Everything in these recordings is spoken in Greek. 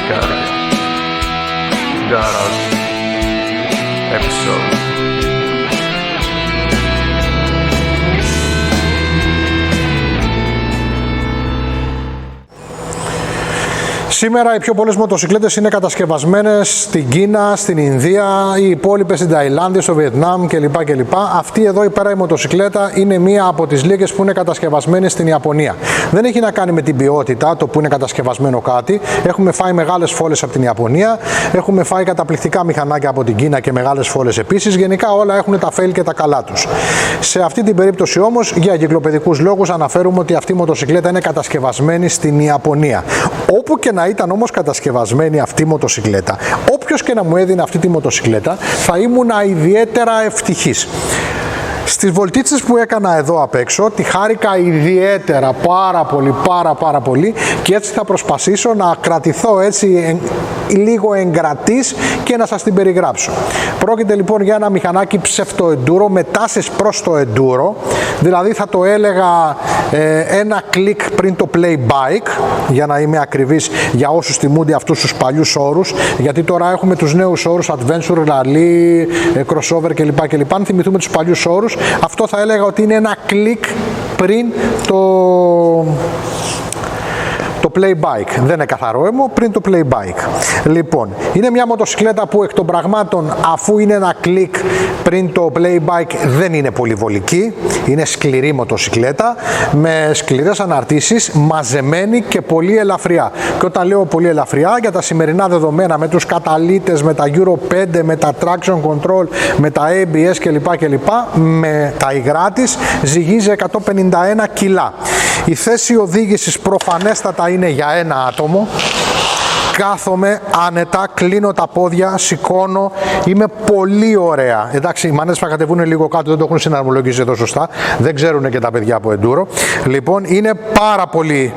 Garage episode. Σήμερα οι πιο πολλές μοτοσυκλέτες είναι κατασκευασμένες στην Κίνα, στην Ινδία, οι υπόλοιπες στην Ταϊλάνδη, στο Βιετνάμ κλπ. Αυτή εδώ η πέρα η μοτοσυκλέτα είναι μία από τις λίγες που είναι κατασκευασμένες στην Ιαπωνία. Δεν έχει να κάνει με την ποιότητα, το που είναι κατασκευασμένο κάτι. Έχουμε φάει μεγάλες φόλες από την Ιαπωνία, έχουμε φάει καταπληκτικά μηχανάκια από την Κίνα και μεγάλες φόλες επίσης. Γενικά όλα έχουν τα fail και τα καλά τους. Σε αυτή την περίπτωση όμως, για κυκλοπαιδικούς λόγους, αναφέρουμε ότι αυτή η μοτοσυκλέτα είναι κατασκευασμένη στην Ιαπωνία. Όπου και να ήταν όμως κατασκευασμένη αυτή η μοτοσυκλέτα, όποιος και να μου έδινε αυτή τη μοτοσυκλέτα, θα ήμουν ιδιαίτερα ευτυχής. Στις βολτίτσες που έκανα εδώ απ' έξω, τη χάρηκα ιδιαίτερα πάρα πολύ και έτσι θα προσπαθήσω να κρατηθώ έτσι λίγο εγκρατής και να σας την περιγράψω. Πρόκειται λοιπόν για ένα μηχανάκι ψευτοεντούρο με τάσεις προς το εντούρο, δηλαδή θα το έλεγα ένα κλικ πριν το play bike, για να είμαι ακριβής για όσους θυμούνται αυτούς τους παλιούς όρους, γιατί τώρα έχουμε τους νέους όρους adventure, rally, crossover κλπ. Αν θυμηθούμε τους παλιούς όρους, αυτό θα έλεγα ότι είναι ένα κλικ πριν το play bike. Δεν είναι καθαρό έμμο, πριν το play bike. Λοιπόν, είναι μια μοτοσυκλέτα που εκ των πραγμάτων, αφού είναι ένα κλικ πριν το play bike, δεν είναι πολύ βολική. Είναι σκληρή μοτοσυκλέτα, με σκληρές αναρτήσεις, μαζεμένη και πολύ ελαφριά. Και όταν λέω πολύ ελαφριά, για τα σημερινά δεδομένα, με τους καταλύτες, με τα Euro 5, με τα traction control, με τα ABS κλπ, με τα υγρά της, ζυγίζει 151 κιλά. Η θέση οδήγησης προφανέστατα είναι για ένα άτομο. Κάθομαι άνετα, κλείνω τα πόδια, σηκώνω, είμαι πολύ ωραία. Εντάξει, οι μανέτες θα κατεβούν λίγο κάτω, δεν το έχουν συναρμολογήσει εδώ σωστά, δεν ξέρουν και τα παιδιά από εντούρο. Λοιπόν, είναι πάρα πολύ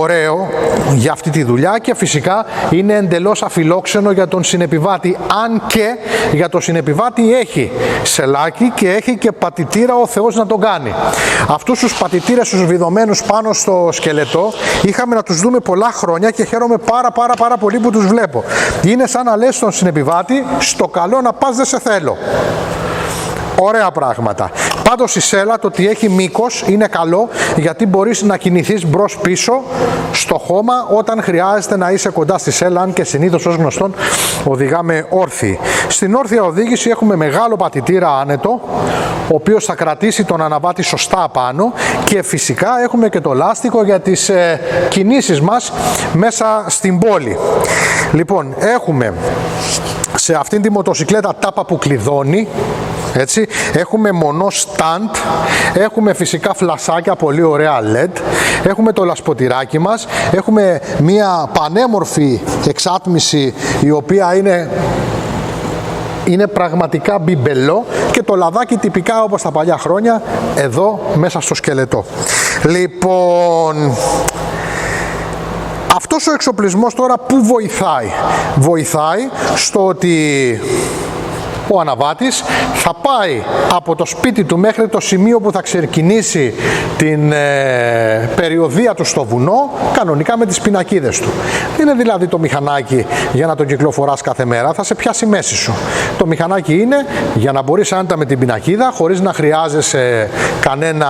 ωραίο για αυτή τη δουλειά και φυσικά είναι εντελώς αφιλόξενο για τον συνεπιβάτη, αν και για τον συνεπιβάτη έχει σελάκι και έχει και πατητήρα ο Θεός να τον κάνει. Αυτούς τους πατητήρες τους βιδωμένους πάνω στο σκελετό είχαμε να τους δούμε πολλά χρόνια και χαίρομαι πάρα πολύ που τους βλέπω. Είναι σαν να λες στον συνεπιβάτη, στο καλό να πας δεν σε θέλω. Ωραία πράγματα. Πάντως η σέλα, το ότι έχει μήκος, είναι καλό γιατί μπορείς να κινηθείς μπρος πίσω στο χώμα όταν χρειάζεται να είσαι κοντά στη σέλα, αν και συνήθως ως γνωστόν οδηγάμε όρθιοι. Στην όρθια οδήγηση έχουμε μεγάλο πατητήρα άνετο, ο οποίος θα κρατήσει τον αναβάτη σωστά πάνω, και φυσικά έχουμε και το λάστιχο για τις κινήσεις μας μέσα στην πόλη. Λοιπόν, έχουμε σε αυτήν τη μοτοσυκλέτα τάπα που κλειδώνει, έτσι, έχουμε μονό stand, έχουμε φυσικά φλασάκια πολύ ωραία LED, έχουμε το λασποτηράκι μας, έχουμε μια πανέμορφη εξάτμιση η οποία είναι πραγματικά μπιμπελό, και το λαδάκι τυπικά όπως τα παλιά χρόνια εδώ μέσα στο σκελετό. Λοιπόν, αυτός ο εξοπλισμός τώρα που βοηθάει? Βοηθάει στο ότι ο αναβάτης θα πάει από το σπίτι του μέχρι το σημείο που θα ξεκινήσει την περιοδεία του στο βουνό, κανονικά με τις πινακίδες του. Δεν είναι δηλαδή το μηχανάκι για να το κυκλοφοράς κάθε μέρα, θα σε πιάσει μέση σου. Το μηχανάκι είναι για να μπορείς άνετα με την πινακίδα, χωρίς να χρειάζεσαι κανένα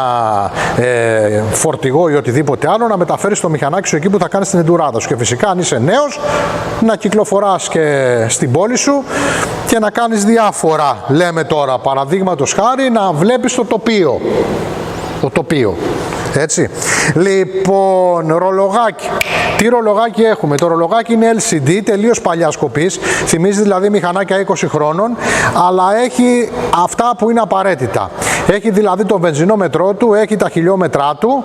φορτηγό ή οτιδήποτε άλλο, να μεταφέρεις το μηχανάκι σου εκεί που θα κάνεις την εντουράδα σου. Και φυσικά αν είσαι νέος, να κυκλοφοράς και στην πόλη σου και να κάνεις διάφορα, λέμε τώρα, παραδείγματος χάρη, να βλέπεις το τοπίο. Το τοπίο. Έτσι. Λοιπόν, ρολογάκι. Τι ρολογάκι έχουμε? Το ρολογάκι είναι LCD, τελείως παλιάς κοπής, θυμίζει δηλαδή μηχανάκια 20 χρόνων, αλλά έχει αυτά που είναι απαραίτητα. Έχει δηλαδή το βενζινόμετρό του, έχει τα χιλιόμετρά του,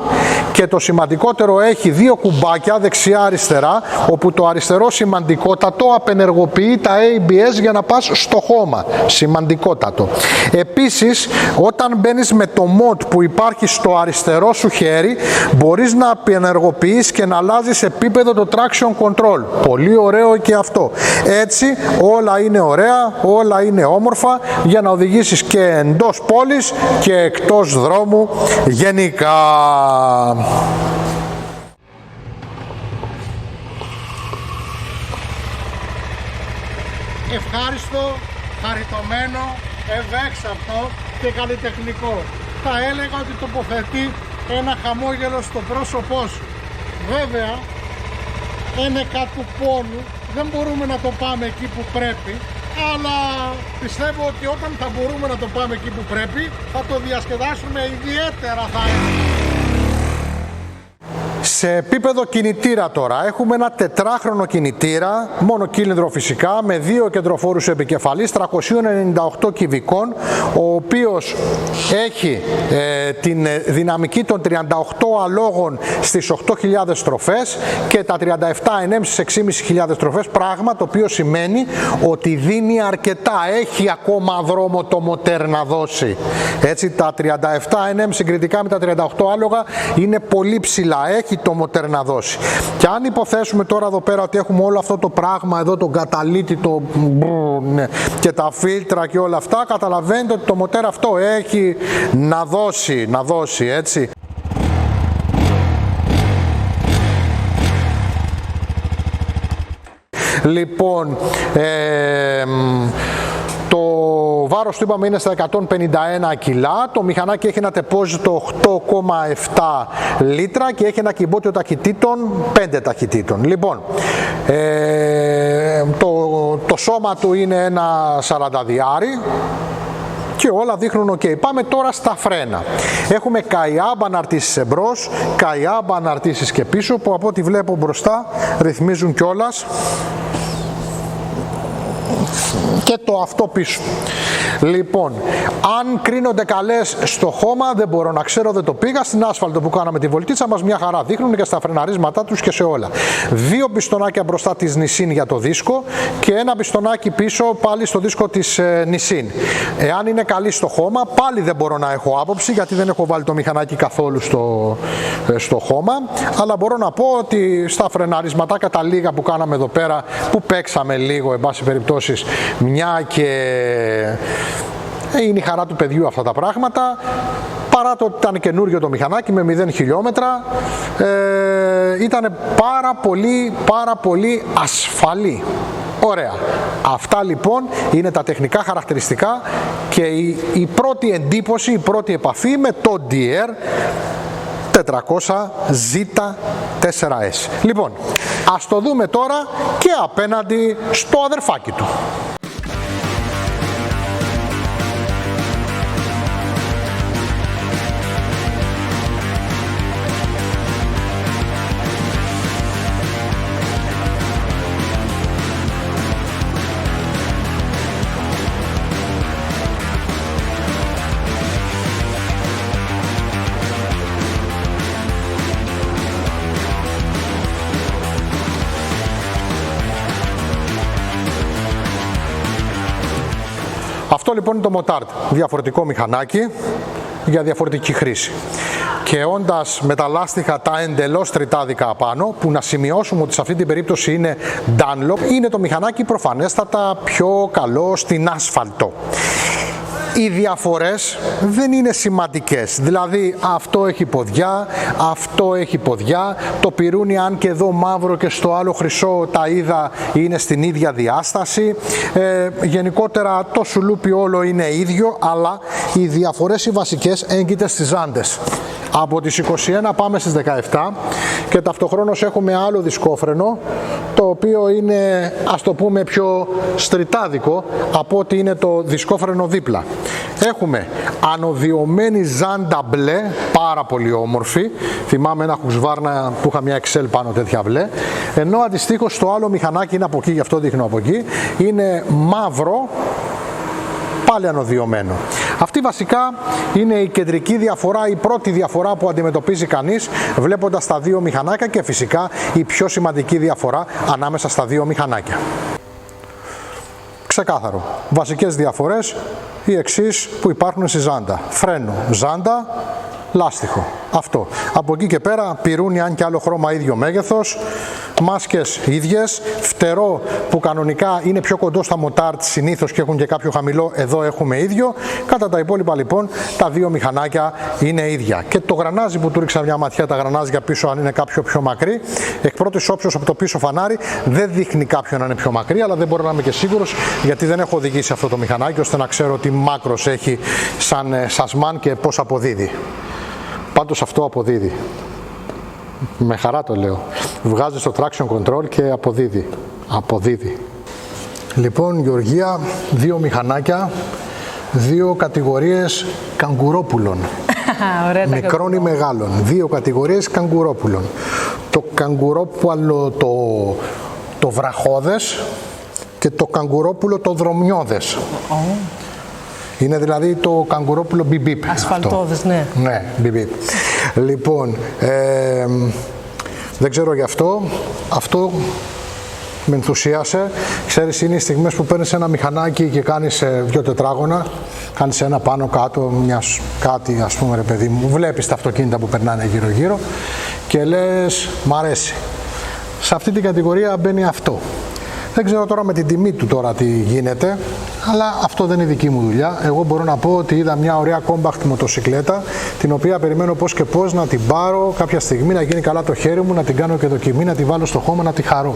και το σημαντικότερο, έχει δύο κουμπάκια δεξιά-αριστερά, όπου το αριστερό σημαντικότατο απενεργοποιεί τα ABS για να πας στο χώμα. Σημαντικότατο. Επίσης, όταν μπαίνεις με το mod που υπάρχει στο αριστερό σου χέρι, μπορείς να απενεργοποιείς και να αλλάζεις επίπεδο το traction control. Πολύ ωραίο και αυτό. Έτσι όλα είναι ωραία, όλα είναι όμορφα για να οδηγήσεις και εντός πόλης και εκτός δρόμου γενικά. ευχάριστο, χαριτωμένο, ευέξαπτο και καλλιτεχνικό. Θα έλεγα ότι τοποθετεί ένα χαμόγελο στο πρόσωπό σου. Βέβαια, είναι κάτι του πόνου, δεν μπορούμε να το πάμε εκεί που πρέπει, αλλά πιστεύω ότι όταν θα μπορούμε να το πάμε εκεί που πρέπει, θα το διασκεδάσουμε ιδιαίτερα, θα έλεγα. Σε επίπεδο κινητήρα τώρα, έχουμε ένα τετράχρονο κινητήρα, μονοκύλινδρο φυσικά, με 2 κεντροφόρους επικεφαλής, 398 κυβικών, ο οποίος έχει την δυναμική των 38 αλόγων στις 8.000 στροφές και τα 37 NM στις 6.500 στροφές, πράγμα το οποίο σημαίνει ότι δίνει αρκετά, έχει ακόμα δρόμο το μοτέρ να δώσει. Έτσι, τα 37 NM συγκριτικά με τα 38 άλογα είναι πολύ ψηλά, έχει το μοτέρ να δώσει. Και αν υποθέσουμε τώρα εδώ πέρα ότι έχουμε όλο αυτό το πράγμα εδώ, τον καταλύτη, το και τα φίλτρα και όλα αυτά, καταλαβαίνετε ότι το μοτέρ αυτό έχει να δώσει, έτσι. Λοιπόν, το βάρος του είπαμε είναι στα 151 κιλά, το μηχανάκι έχει ένα τεπόζιτο 8,7 λίτρα και έχει ένα κυμπότιο ταχυτήτων 5 ταχυτήτων. Λοιπόν, το σώμα του είναι ένα 40διάρι και όλα δείχνουν ok. Πάμε τώρα στα φρένα. Έχουμε καϊάμπ αναρτήσεις εμπρός, καϊάμπ αναρτήσεις και πίσω, που από ό,τι βλέπω μπροστά ρυθμίζουν κιόλας και το αυτό πίσω. Λοιπόν, αν κρίνονται καλές στο χώμα, δεν μπορώ να ξέρω, δεν το πήγα. Στην άσφαλτο που κάναμε τη βολτίτσα μας μια χαρά δείχνουν και στα φρεναρίσματά τους και σε όλα. 2 πιστονάκια μπροστά της Nissin για το δίσκο και ένα πιστονάκι πίσω πάλι στο δίσκο της Nissin. Εάν είναι καλή στο χώμα, πάλι δεν μπορώ να έχω άποψη, γιατί δεν έχω βάλει το μηχανάκι καθόλου στο χώμα, αλλά μπορώ να πω ότι στα φρεναρισματάκια τα λίγα που κάναμε εδώ πέρα, που παίξαμε λίγο, εν πάση περιπτώσεις, μια και είναι η χαρά του παιδιού αυτά τα πράγματα, παρά το ότι ήταν καινούριο το μηχανάκι με 0 χιλιόμετρα, ήταν πάρα πολύ ασφαλή. Ωραία. Αυτά λοιπόν είναι τα τεχνικά χαρακτηριστικά και η πρώτη εντύπωση, η πρώτη επαφή με το DR 400Z4S. Λοιπόν, ας το δούμε τώρα και απέναντι στο αδερφάκι του. Αυτό λοιπόν είναι το Motard, διαφορετικό μηχανάκι για διαφορετική χρήση. Και όντας με τα λάστιχα τα εντελώς τριτάδικα απάνω, που να σημειώσουμε ότι σε αυτή την περίπτωση είναι Dunlop, είναι το μηχανάκι προφανέστατα πιο καλό στην άσφαλτο. Οι διαφορές δεν είναι σημαντικές, δηλαδή αυτό έχει ποδιά, αυτό έχει ποδιά, το πυρούνι αν και εδώ μαύρο και στο άλλο χρυσό τα είδα είναι στην ίδια διάσταση, γενικότερα το σουλούπι όλο είναι ίδιο, αλλά οι διαφορές οι βασικές έγκυται στις ζάντες. Από τις 21 πάμε στις 17 και ταυτοχρόνως έχουμε άλλο δισκόφρενο, το οποίο είναι, ας το πούμε, πιο στριτάδικο από ότι είναι το δισκόφρενο δίπλα. Έχουμε ανοδιωμένη ζάντα μπλε, πάρα πολύ όμορφη, θυμάμαι ένα Husqvarna που είχα μια Excel πάνω τέτοια μπλε, ενώ αντιστοίχως το άλλο μηχανάκι είναι από εκεί, γι' αυτό δείχνω από εκεί, είναι μαύρο, πάλι ανοδιωμένο. Αυτή βασικά είναι η κεντρική διαφορά, η πρώτη διαφορά που αντιμετωπίζει κανείς βλέποντας τα δύο μηχανάκια και φυσικά η πιο σημαντική διαφορά ανάμεσα στα δύο μηχανάκια. Ξεκάθαρο. Βασικές διαφορές οι εξής που υπάρχουν στη ζάντα. Φρένο ζάντα, λάστιχο. Αυτό. Από εκεί και πέρα πυρούνι, αν και άλλο χρώμα, ίδιο μέγεθος. Μάσκες ίδιες. Φτερό που κανονικά είναι πιο κοντό στα μοτάρτ συνήθως και έχουν και κάποιο χαμηλό. Εδώ έχουμε ίδιο. Κατά τα υπόλοιπα λοιπόν τα δύο μηχανάκια είναι ίδια. Και το γρανάζι που του ρίξα μια ματιά, τα γρανάζια πίσω, αν είναι κάποιο πιο μακρύ, εκ πρώτης όψεως από το πίσω φανάρι δεν δείχνει κάποιον να είναι πιο μακρύ, αλλά δεν μπορώ να είμαι και σίγουρος γιατί δεν έχω οδηγήσει αυτό το μηχανάκι ώστε να ξέρω τι μάκρος έχει σαν σασμάν και πώς αποδίδει. Πάντως αυτό αποδίδει. Με χαρά το λέω. Βγάζει στο traction control και αποδίδει. Αποδίδει. Λοιπόν, Γεωργία, δύο μηχανάκια, δύο κατηγορίες καγκουρόπουλων. Μικρών ή μεγάλων. Δύο κατηγορίες καγκουρόπουλων. Το καγκουρόπουλο το βραχώδες και το καγκουρόπουλο το δρομιώδες. Είναι δηλαδή το καγκουρόπουλο μπιμπίπ. Ασφαλτόδες, ναι. Ναι, μπιμπίπ. Λοιπόν, δεν ξέρω γι' αυτό. Αυτό με ενθουσίασε. Ξέρεις, είναι οι στιγμές που παίρνεις ένα μηχανάκι και κάνεις δύο τετράγωνα, κάνεις ένα πάνω κάτω, κάτι ας πούμε ρε παιδί μου, βλέπεις τα αυτοκίνητα που περνάνε γύρω γύρω και λες μ' αρέσει. Σε αυτή την κατηγορία μπαίνει αυτό. Δεν ξέρω τώρα με την τιμή του τώρα τι γίνεται, αλλά αυτό δεν είναι δική μου δουλειά. Εγώ μπορώ να πω ότι είδα μια ωραία compact μοτοσυκλέτα, την οποία περιμένω πώς και πώς να την πάρω κάποια στιγμή, να γίνει καλά το χέρι μου, να την κάνω και δοκιμή, να τη βάλω στο χώμα, να τη χαρώ.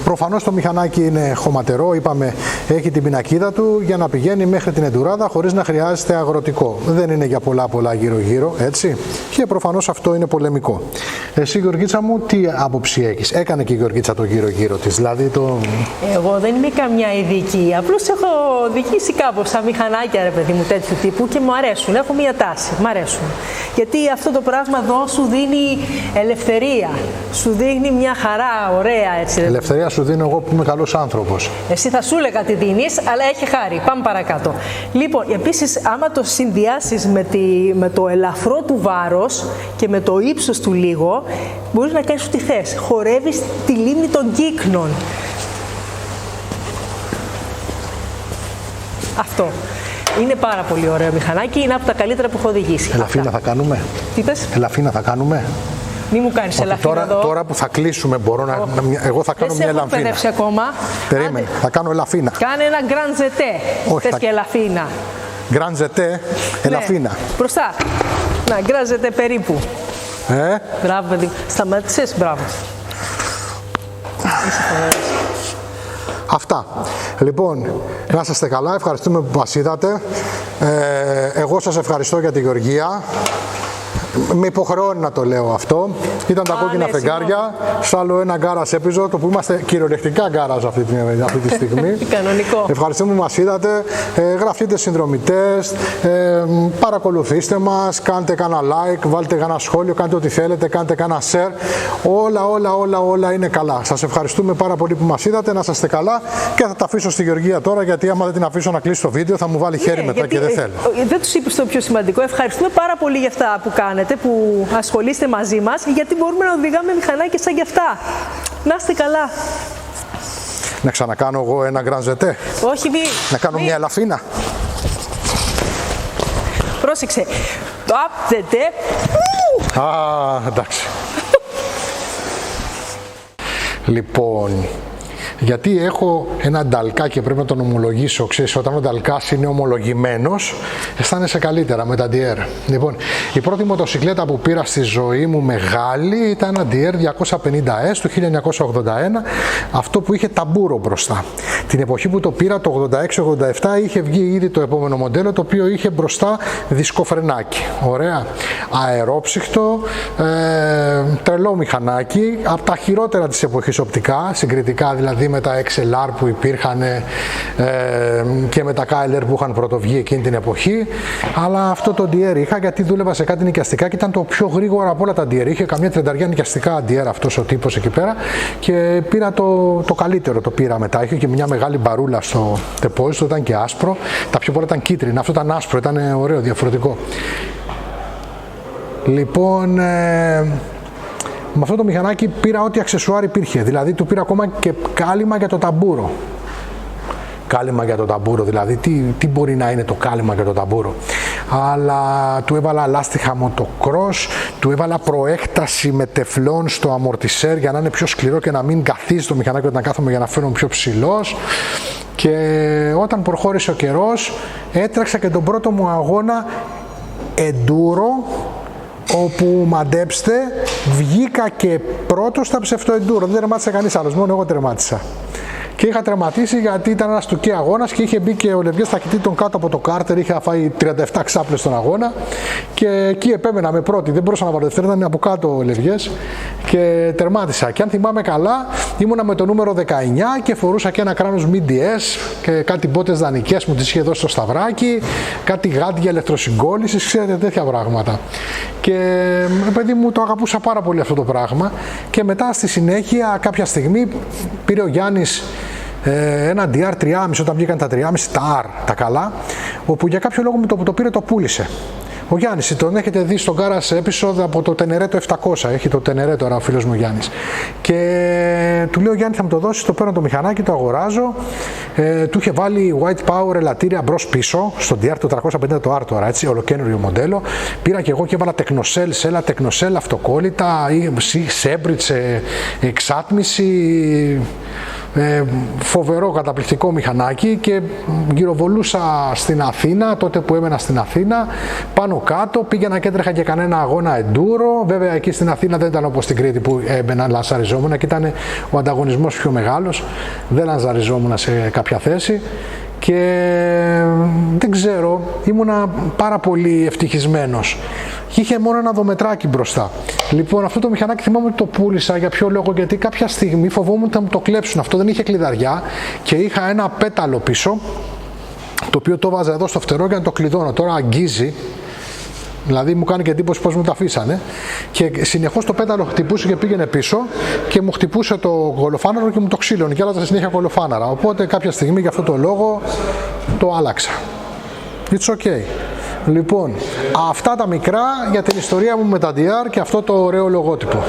Προφανώς το μηχανάκι είναι χωματερό, είπαμε, έχει την πινακίδα του για να πηγαίνει μέχρι την εντουράδα χωρίς να χρειάζεται αγροτικό. Δεν είναι για πολλά γύρω-γύρω, έτσι. Και προφανώς αυτό είναι πολεμικό. Εσύ, Γεωργίτσα μου, τι άποψη έχεις? Έκανε και η Γεωργίτσα το γύρω-γύρω της, δηλαδή το... Εγώ δεν είμαι καμιά ειδική. Απλώς έχω οδηγήσει κάπως στα μηχανάκια, ρε παιδί μου, τέτοιου τύπου και μου αρέσουν. Έχω μία τάση. Μ' αρέσουν. Γιατί αυτό το πράγμα εδώ σου δίνει ελευθερία. Σου δίνει μια χαρά, ωραία έτσι. Ελευθερία σου δίνω εγώ που είμαι καλός άνθρωπος. Εσύ θα σου έλεγα τι δίνεις, αλλά έχει χάρη. Πάμε παρακάτω. Λοιπόν, επίσης, άμα το συνδυάσεις με το ελαφρό του βάρος και με το ύψος του λίγο, μπορείς να κάνεις ό,τι θες. Χορεύεις τη λίμνη των Κύκνων. Αυτό. Είναι πάρα πολύ ωραίο μηχανάκι, είναι από τα καλύτερα που έχω οδηγήσει. Ελαφίνα θα κάνουμε. Τι πες? Ελαφίνα θα κάνουμε. Μη μου κάνεις ελαφίνα εδώ. Τώρα που θα κλείσουμε μπορώ να... Εγώ θα κάνω μια ελαφίνα. Δεν σε έχω παιδεύσει ακόμα. Περίμενε, θα κάνω ελαφίνα. Κάνε ένα Grand Zete. Όχι, θες και ελαφίνα. Grand Zete, ελαφίνα. Ναι. Μπροστά. Να, Grand Zete περίπου. Μπράβο, παιδί. Σταμάτησες, μπράβο. Αυτά. Λοιπόν, να είστε καλά, ευχαριστούμε που μας είδατε. Εγώ σας ευχαριστώ για τη Γεωργία. Με υποχρεώνει να το λέω αυτό. Ήταν τα κόκκινα φεγγάρια. Σ' άλλο ένα γκάρας episode, που είμαστε κυριολεκτικά γκάρας αυτή τη στιγμή. Κανονικό. Ευχαριστούμε που μας είδατε. Γραφτείτε συνδρομητές, παρακολουθήστε μας, κάντε κάνα like, βάλτε κάνα σχόλιο, κάντε ό,τι θέλετε, κάντε κάνα share. Όλα είναι καλά. Σας ευχαριστούμε πάρα πολύ που μας είδατε. Να είστε καλά και θα τα αφήσω στη Γεωργία τώρα, γιατί άμα δεν την αφήσω να κλείσει το βίντεο θα μου βάλει χέρι μετά και δεν θέλω. Δεν τους είπες το πιο σημαντικό. Ευχαριστούμε πάρα πολύ για αυτά που κάνετε, που ασχολείστε μαζί μας, γιατί μπορούμε να οδηγάμε μηχανάκια σαν κι αυτά. Να είστε καλά. Να ξανακάνω εγώ ένα Grand Zete. Όχι, να κάνω μια ελαφίνα. Πρόσεξε. Το up Zete. Εντάξει. Λοιπόν, γιατί έχω ένα νταλκά και πρέπει να τον ομολογήσω. Ξέρεις, όταν ο νταλκάς είναι ομολογημένος, αισθάνεσαι καλύτερα με τα DR. Λοιπόν, η πρώτη μοτοσυκλέτα που πήρα στη ζωή μου μεγάλη ήταν ένα DR 250S του 1981, αυτό που είχε ταμπούρο μπροστά. Την εποχή που το πήρα, το 86-87, είχε βγει ήδη το επόμενο μοντέλο, το οποίο είχε μπροστά δισκοφρενάκι. Ωραία. Αερόψυχτο, τρελό μηχανάκι, από τα χειρότερα της εποχής οπτικά, συγκριτικά δηλαδή με τα XLR που υπήρχαν και με τα KLR που είχαν πρωτοβγεί εκείνη την εποχή. Αλλά αυτό το DR είχα, γιατί δούλευα σε κάτι νοικιαστικά και ήταν το πιο γρήγορο από όλα τα DR. Είχε καμιά 30 νοικιαστικά DR αυτός ο τύπος εκεί πέρα και πήρα το καλύτερο, το πήρα μετά. Είχε και μια μεγάλη μπαρούλα στο τεπόζιτο, ήταν και άσπρο. Τα πιο πολλά ήταν κίτρινα, αυτό ήταν άσπρο, ήταν ωραίο, διαφορετικό. Λοιπόν, με αυτό το μηχανάκι πήρα ό,τι αξεσουάρ υπήρχε, δηλαδή του πήρα ακόμα και κάλυμα για το ταμπούρο. κάλυμα για το ταμπούρο, δηλαδή τι μπορεί να είναι το κάλυμα για το ταμπούρο. Αλλά του έβαλα λάστιχα motocross, του έβαλα προέκταση με τεφλόν στο αμορτισέρ για να είναι πιο σκληρό και να μην καθίσει το μηχανάκι όταν κάθομαι, για να φαίνομαι πιο ψηλός. Και όταν προχώρησε ο καιρός, έτρεξα και τον πρώτο μου αγώνα enduro, όπου μαντέψτε, βγήκα και πρώτος στα ψευτοεντούρο. Δεν τερμάτισε κανείς άλλος, μόνο εγώ τερμάτισα. Και είχα τερματίσει γιατί ήταν ένας τουκέ αγώνας και είχε μπει και ο Λευγές ταχυτήτων κάτω από το κάρτερ, είχε φάει 37 ξάπλες στον αγώνα και εκεί επέμενα με πρώτη, δεν μπορούσα να βάλω δεύτερη, ήταν από κάτω ο Λευγές και τερμάτισα. Και αν θυμάμαι καλά, ήμουνα με το νούμερο 19 και φορούσα και ένα κράνος MDS και κάτι μπότες δανεικές μου τις είχε δώσει στο Σταυράκι, κάτι γάντια ηλεκτροσυγκόλλησης, ξέρετε, τέτοια πράγματα. Και παιδί μου, το αγαπούσα πάρα πολύ αυτό το πράγμα και μετά στη συνέχεια κάποια στιγμή πήρε ο Γιάννης ένα DR 3,5 όταν βγήκαν τα 3,5, τα R, τα καλά, όπου για κάποιο λόγο με το πήρε το πούλησε. Ο Γιάννης, τον έχετε δει στο Garage Episode από το Teneretto 700, έχει το Teneretto τώρα ο φίλος μου Γιάννης. Και του λέω, Γιάννη, θα μου το δώσεις, το παίρνω το μηχανάκι, το αγοράζω. Του είχε βάλει White Power ελαττήρια μπρος πίσω, στο DR το 350 το R τώρα, έτσι, ολοκένουργιο μοντέλο. Πήρα και εγώ και έβαλα Technocell, σέλα Technocell αυτοκόλλητα, Σέμπριτσε, εξάτμιση. Φοβερό καταπληκτικό μηχανάκι και γυροβολούσα στην Αθήνα, τότε που έμενα στην Αθήνα, πάνω κάτω, πήγαινα και έτρεχα και κανένα αγώνα enduro. Βέβαια εκεί στην Αθήνα δεν ήταν όπως στην Κρήτη που έμπαινα, λανσαριζόμουν και ήταν ο ανταγωνισμός πιο μεγάλος, δεν λανσαριζόμουν σε κάποια θέση. Και δεν ξέρω, ήμουνα πάρα πολύ ευτυχισμένος. Είχε μόνο ένα δομετράκι μπροστά. Λοιπόν, αυτό το μηχανάκι θυμάμαι ότι το πούλησα. Για ποιο λόγο? Γιατί κάποια στιγμή φοβόμουν ότι θα μου το κλέψουν. Αυτό δεν είχε κλειδαριά και είχα ένα πέταλο πίσω, το οποίο το βάζα εδώ στο φτερό για να το κλειδώνω. Τώρα αγγίζει. Δηλαδή μου κάνει και εντύπωση πώς μου τα αφήσανε και συνεχώς το πέταλο χτυπούσε και πήγαινε πίσω και μου χτυπούσε το κολοφάναρο και μου το ξύλωνε και άλλαζα συνέχεια κολοφάναρα. Οπότε κάποια στιγμή για αυτό το λόγο το άλλαξα. It's okay. Λοιπόν, αυτά τα μικρά για την ιστορία μου με τα DR και αυτό το ωραίο λογότυπο.